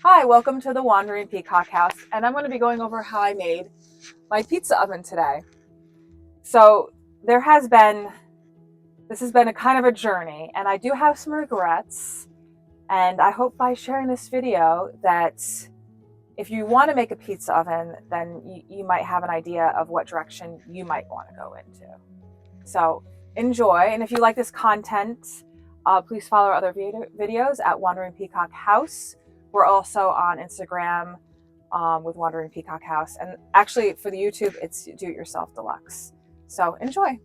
Hi, welcome to the Wandering Peacock House, and I'm going to be going over how I made my pizza oven today. So this has been a kind of a journey, and I do have some regrets, and I hope by sharing this video that if you want to make a pizza oven, then you might have an idea of what direction you might want to go into. So enjoy, and if you like this content, please follow our other videos at Wandering Peacock House. We're also on Instagram with Wandering Peacock House. And actually, for the YouTube, it's Do-It-Yourself Deluxe. So enjoy.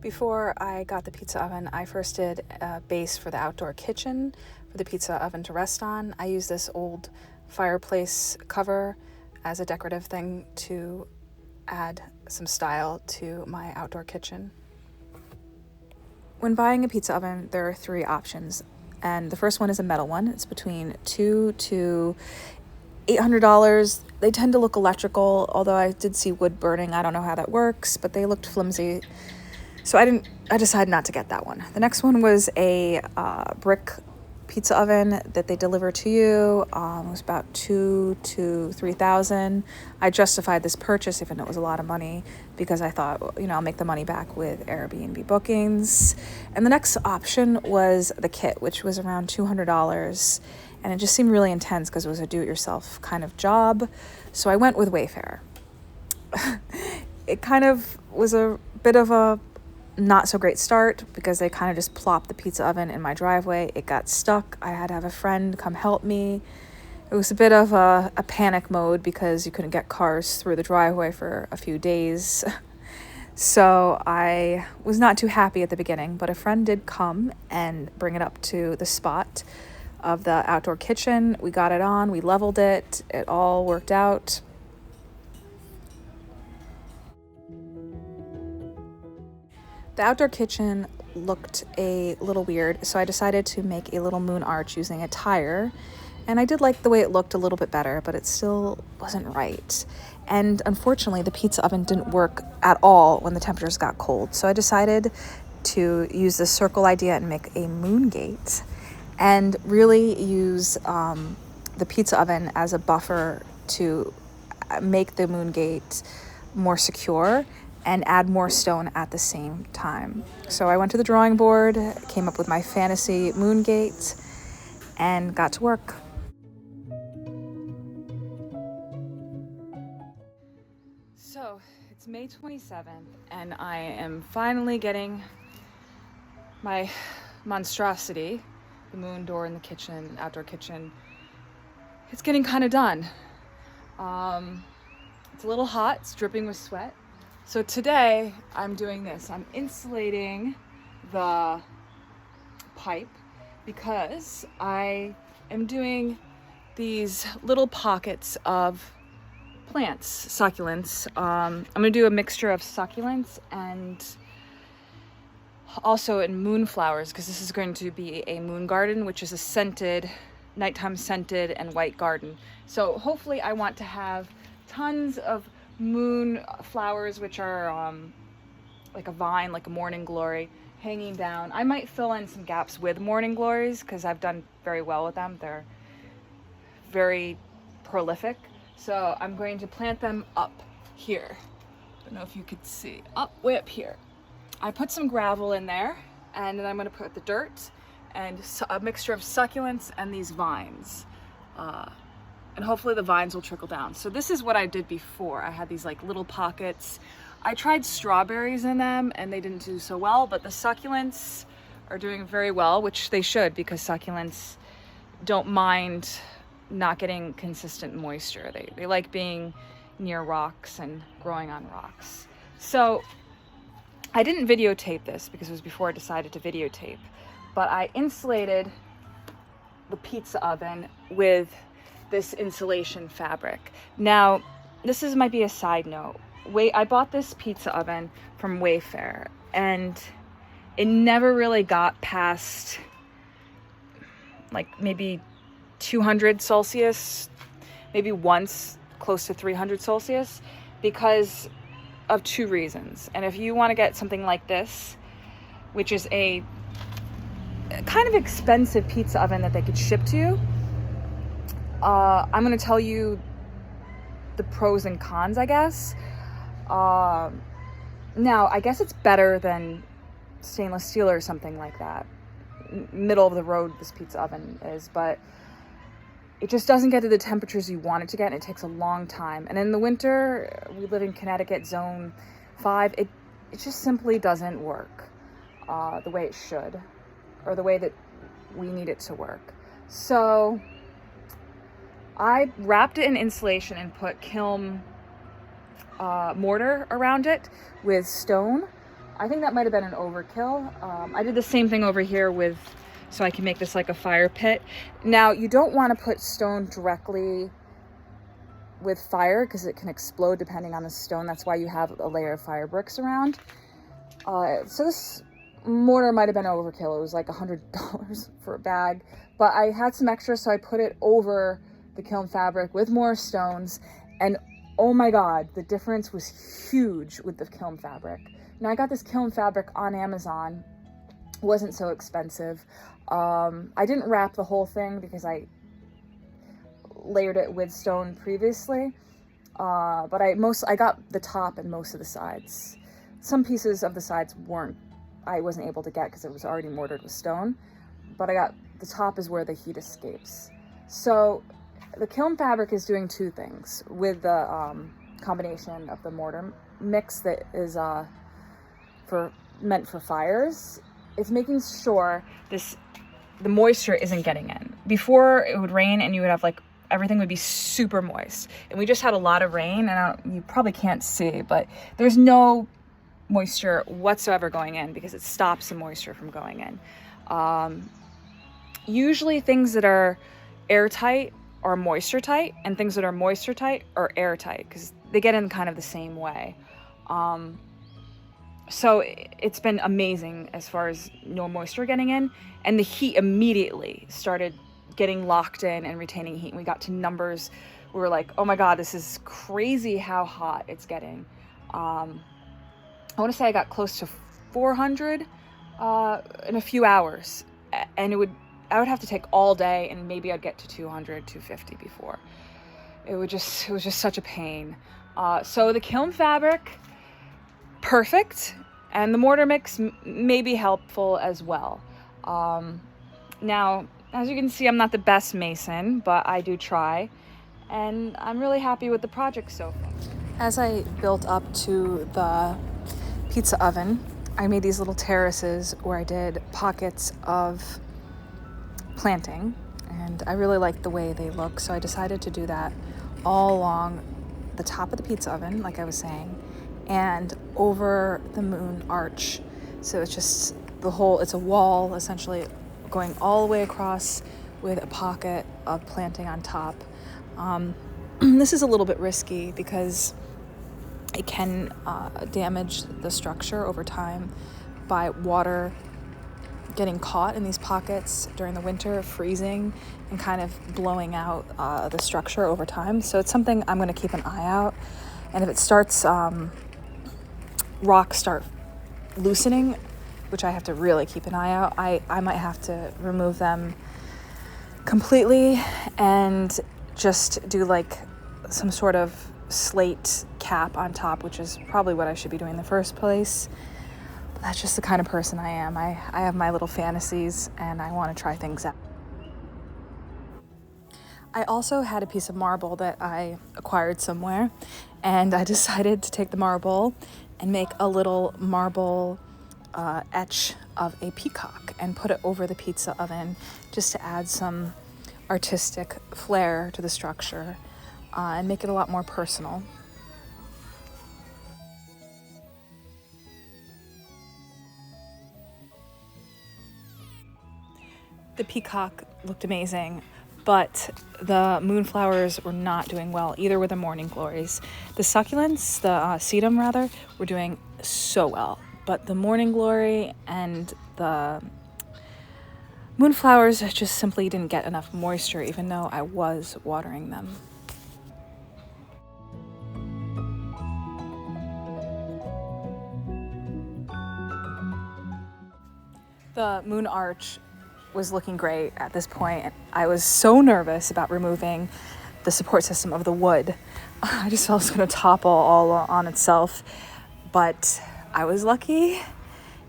Before I got the pizza oven, I first did a base for the outdoor kitchen for the pizza oven to rest on. I used this old fireplace cover as a decorative thing to add some style to my outdoor kitchen. When buying a pizza oven, there are three options. And the first one is a metal one. It's between $200 to $800. They tend to look electrical, although I did see wood burning. I don't know how that works, but they looked flimsy. So I decided not to get that one. The next one was a brick pizza oven that they deliver to you. It was about $2,000 to $3,000. I justified this purchase, even though it was a lot of money, because I thought, I'll make the money back with Airbnb bookings. And the next option was the kit, which was around $200. And it just seemed really intense because it was a do-it-yourself kind of job. So I went with Wayfair. It kind of was a bit of a not so great start because they kind of just plopped the pizza oven in my driveway. It got stuck. I had to have a friend come help me. It was a bit of a panic mode because you couldn't get cars through the driveway for a few days. So I was not too happy at the beginning, but a friend did come and bring it up to the spot of the outdoor kitchen. We got it on, we leveled it, it all worked out. The outdoor kitchen looked a little weird, so I decided to make a little moon arch using a tire. And I did like the way it looked a little bit better, but it still wasn't right. And unfortunately, the pizza oven didn't work at all when the temperatures got cold. So I decided to use the circle idea and make a moon gate and really use the pizza oven as a buffer to make the moon gate more secure and add more stone at the same time. So I went to the drawing board, came up with my fantasy moon gate, and got to work. So it's May 27th, and I am finally getting my monstrosity, the moon door in the kitchen, outdoor kitchen. It's getting kind of done. It's a little hot, it's dripping with sweat. So today I'm doing this. I'm insulating the pipe because I am doing these little pockets of plants, succulents. I'm gonna do a mixture of succulents and also in moonflowers because this is going to be a moon garden, which is a scented, nighttime scented and white garden. So hopefully I want to have tons of moon flowers, which are like a vine, like a morning glory, hanging down. I might fill in some gaps with morning glories because I've done very well with them. They're very prolific. So I'm going to plant them up here. I don't know if you could see, way up here. I put some gravel in there, and then I'm going to put the dirt and a mixture of succulents and these vines. And hopefully the vines will trickle down. So this is what I did before. I had these like little pockets. I tried strawberries in them and they didn't do so well, but the succulents are doing very well, which they should because succulents don't mind not getting consistent moisture. They like being near rocks and growing on rocks. So I didn't videotape this because it was before I decided to videotape, but I insulated the pizza oven with this insulation fabric. Now, might be a side note. I bought this pizza oven from Wayfair and it never really got past like maybe 200 Celsius, maybe once close to 300 Celsius because of two reasons. And if you want to get something like this, which is a kind of expensive pizza oven that they could ship to you. I'm going to tell you the pros and cons, I guess. Now, I guess it's better than stainless steel or something like that. Middle of the road, this pizza oven is, but it just doesn't get to the temperatures you want it to get, and it takes a long time. And in the winter, we live in Connecticut, zone 5, it just simply doesn't work the way it should, or the way that we need it to work. So I wrapped it in insulation and put kiln mortar around it with stone. I think that might have been an overkill. I did the same thing over here with, so I can make this like a fire pit. Now, you don't want to put stone directly with fire because it can explode depending on the stone. That's why you have a layer of fire bricks around. So this mortar might have been overkill. It was like $100 for a bag, but I had some extra, so I put it over the kiln fabric with more stones, and oh my God, the difference was huge with the kiln fabric. Now, I got this kiln fabric on Amazon. It wasn't so expensive. I didn't wrap the whole thing because I layered it with stone previously, but I got the top and most of the sides. Some pieces of the sides I wasn't able to get because it was already mortared with stone, but I got the top is where the heat escapes. So the kiln fabric is doing two things with the combination of the mortar mix that is meant for fires. It's making sure the moisture isn't getting in. Before, it would rain and you would have like everything would be super moist, and we just had a lot of rain, and you probably can't see, but there's no moisture whatsoever going in because it stops the moisture from going in. Usually things that are airtight are moisture tight, and things that are moisture tight are airtight because they get in kind of the same way. So it's been amazing as far as no moisture getting in, and the heat immediately started getting locked in and retaining heat. And we got to numbers, we were like, oh my God, this is crazy how hot it's getting. I want to say I got close to 400 in a few hours, and I would have to take all day, and maybe I'd get to 200, 250 before. It was just such a pain. So the kiln fabric, perfect, and the mortar mix may be helpful as well. Now, as you can see, I'm not the best mason, but I do try, and I'm really happy with the project so far. As I built up to the pizza oven, I made these little terraces where I did pockets of planting, and I really like the way they look, so I decided to do that all along the top of the pizza oven, like I was saying, and over the moon arch. So it's just it's a wall essentially going all the way across with a pocket of planting on top. This is a little bit risky because it can damage the structure over time by water getting caught in these pockets during the winter, freezing and kind of blowing out the structure over time. So it's something I'm going to keep an eye out. And if it starts, rocks start loosening, which I have to really keep an eye out, I might have to remove them completely and just do like some sort of slate cap on top, which is probably what I should be doing in the first place. But that's just the kind of person I am. I have my little fantasies and I want to try things out. I also had a piece of marble that I acquired somewhere, and I decided to take the marble and make a little marble etch of a peacock and put it over the pizza oven just to add some artistic flair to the structure and make it a lot more personal. The peacock looked amazing, but the moonflowers were not doing well, either with the morning glories. The succulents, the sedum rather, were doing so well, but the morning glory and the moonflowers just simply didn't get enough moisture, even though I was watering them. The moon arch was looking great at this point. I was so nervous about removing the support system of the wood. I just felt it was going to topple all on itself, but I was lucky.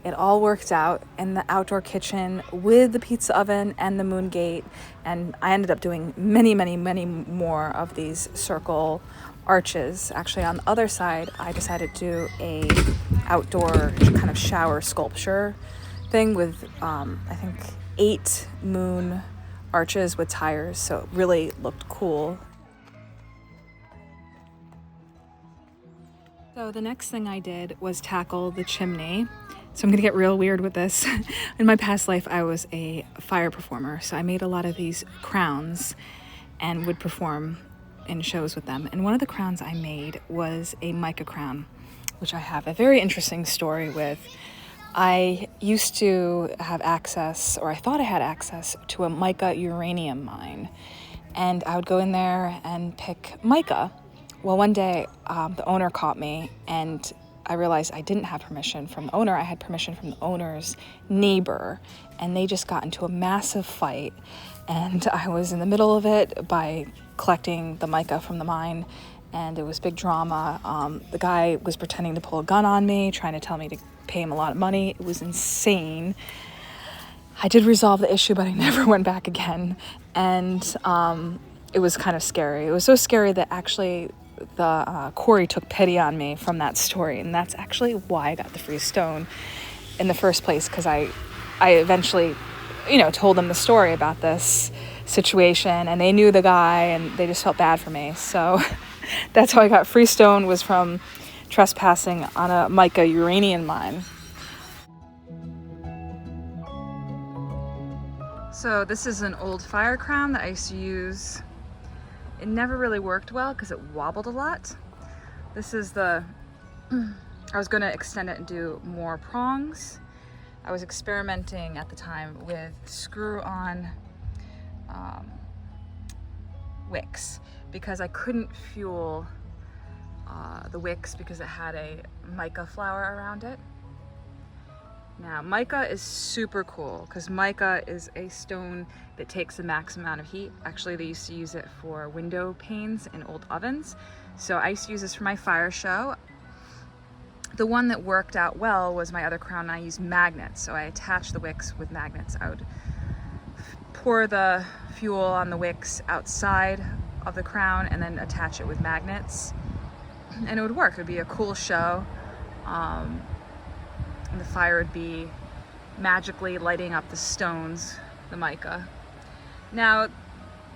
It all worked out in the outdoor kitchen with the pizza oven and the moon gate, and I ended up doing many more of these circle arches. Actually, on the other side, I decided to do a outdoor kind of shower sculpture thing with I think 8 moon arches with tires, so it really looked cool. So the next thing I did was tackle the chimney. So I'm gonna get real weird with this. In my past life, I was a fire performer, so I made a lot of these crowns and would perform in shows with them. And one of the crowns I made was a mica crown, which I have a very interesting story with. I used to have access, or I thought I had access, to a mica uranium mine. And I would go in there and pick mica. Well, one day the owner caught me, and I realized I didn't have permission from the owner. I had permission from the owner's neighbor, and they just got into a massive fight. And I was in the middle of it by collecting the mica from the mine, and it was big drama. The guy was pretending to pull a gun on me, trying to tell me to pay him a lot of money. It was insane. I did resolve the issue, but I never went back again. And it was kind of scary. It was so scary that actually the quarry took pity on me from that story, and that's actually why I got the free stone in the first place, because I eventually, told them the story about this situation, and they knew the guy, and they just felt bad for me. So that's how I got free stone, was from trespassing on a mica uranium mine. So this is an old fire crown that I used to use. It never really worked well because it wobbled a lot. This is I was going to extend it and do more prongs. I was experimenting at the time with screw-on wicks, because I couldn't fuel the wicks because it had a mica flower around it. Now, mica is super cool because mica is a stone that takes the max amount of heat. Actually, they used to use it for window panes in old ovens. So I used to use this for my fire show. The one that worked out well was my other crown. I used magnets, so I attached the wicks with magnets. I would pour the fuel on the wicks outside of the crown and then attach it with magnets, and it would work. It would be a cool show. And the fire would be magically lighting up the stones, the mica. Now,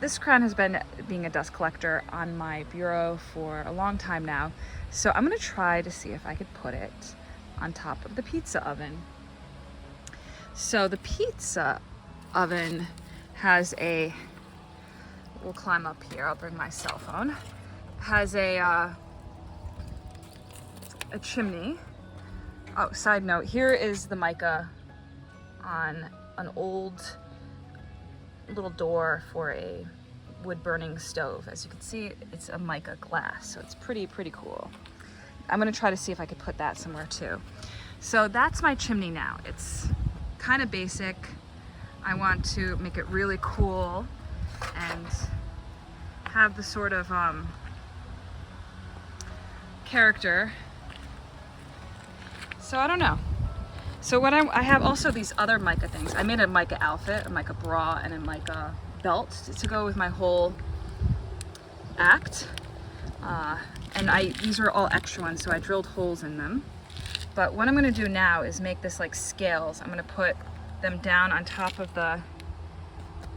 this crown has been being a dust collector on my bureau for a long time now, so I'm gonna try to see if I could put it on top of the pizza oven. So the pizza oven has we'll climb up here, I'll bring my cell phone, has a chimney. Oh, side note, here is the mica on an old little door for a wood burning stove. As you can see, it's a mica glass, so it's pretty cool. I'm gonna try to see if I could put that somewhere too. So that's my chimney now. It's kind of basic. I want to make it really cool and have the sort of character. So I don't know. So what I have also these other mica things. I made a mica outfit, a mica bra, and a mica belt to go with my whole act. And these are all extra ones, so I drilled holes in them. But what I'm gonna do now is make this like scales. I'm gonna put them down on top of the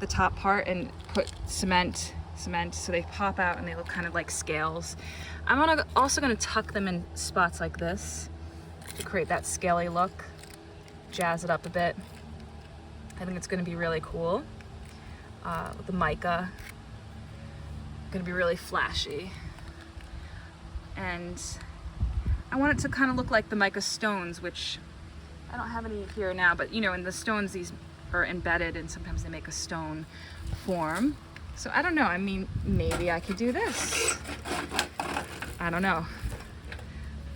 top part and put cement so they pop out and they look kind of like scales. I'm also gonna tuck them in spots like this to create that scaly look, jazz it up a bit. I think it's gonna be really cool. With the mica, gonna be really flashy. And I want it to kind of look like the mica stones, which I don't have any here now, but in the stones, these are embedded and sometimes they make a stone form. So I don't know, I mean, maybe I could do this. I don't know.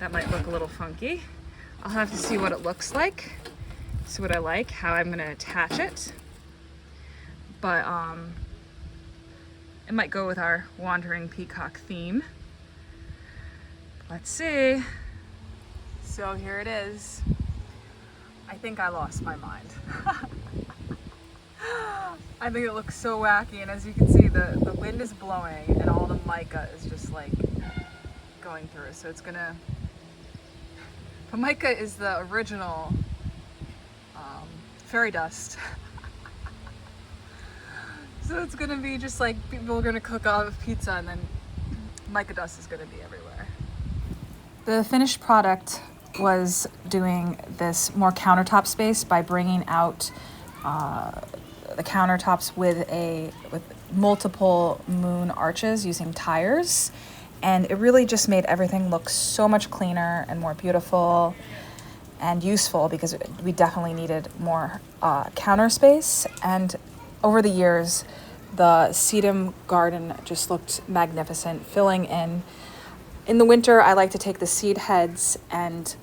That might look a little funky. I'll have to see what it looks like, see what I like, how I'm gonna attach it. but it might go with our wandering peacock theme. Let's see. So here it is. I think I lost my mind. I think it looks so wacky, and as you can see, the wind is blowing and all the mica is just like going through. So it's gonna, the mica is the original fairy dust. So it's gonna be just like people are gonna cook off pizza and then mica dust is gonna be everywhere. The finished product was doing this more countertop space by bringing out the countertops with multiple moon arches using tires, and it really just made everything look so much cleaner and more beautiful and useful, because we definitely needed more counter space. And over the years, the sedum garden just looked magnificent, filling in. In the winter, I like to take the seed heads and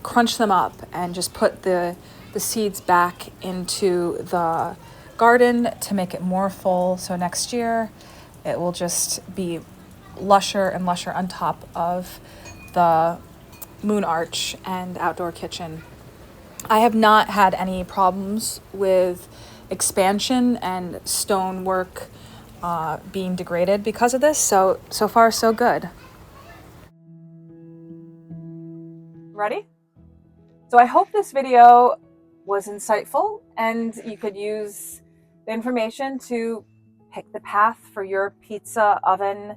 crunch them up and just put the seeds back into the garden to make it more full. So next year, it will just be lusher and lusher on top of the moon arch and outdoor kitchen. I have not had any problems with expansion and stonework being degraded because of this. So far, so good. Ready? So I hope this video was insightful and you could use the information to pick the path for your pizza oven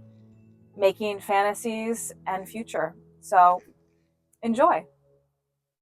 making fantasies and future. So enjoy.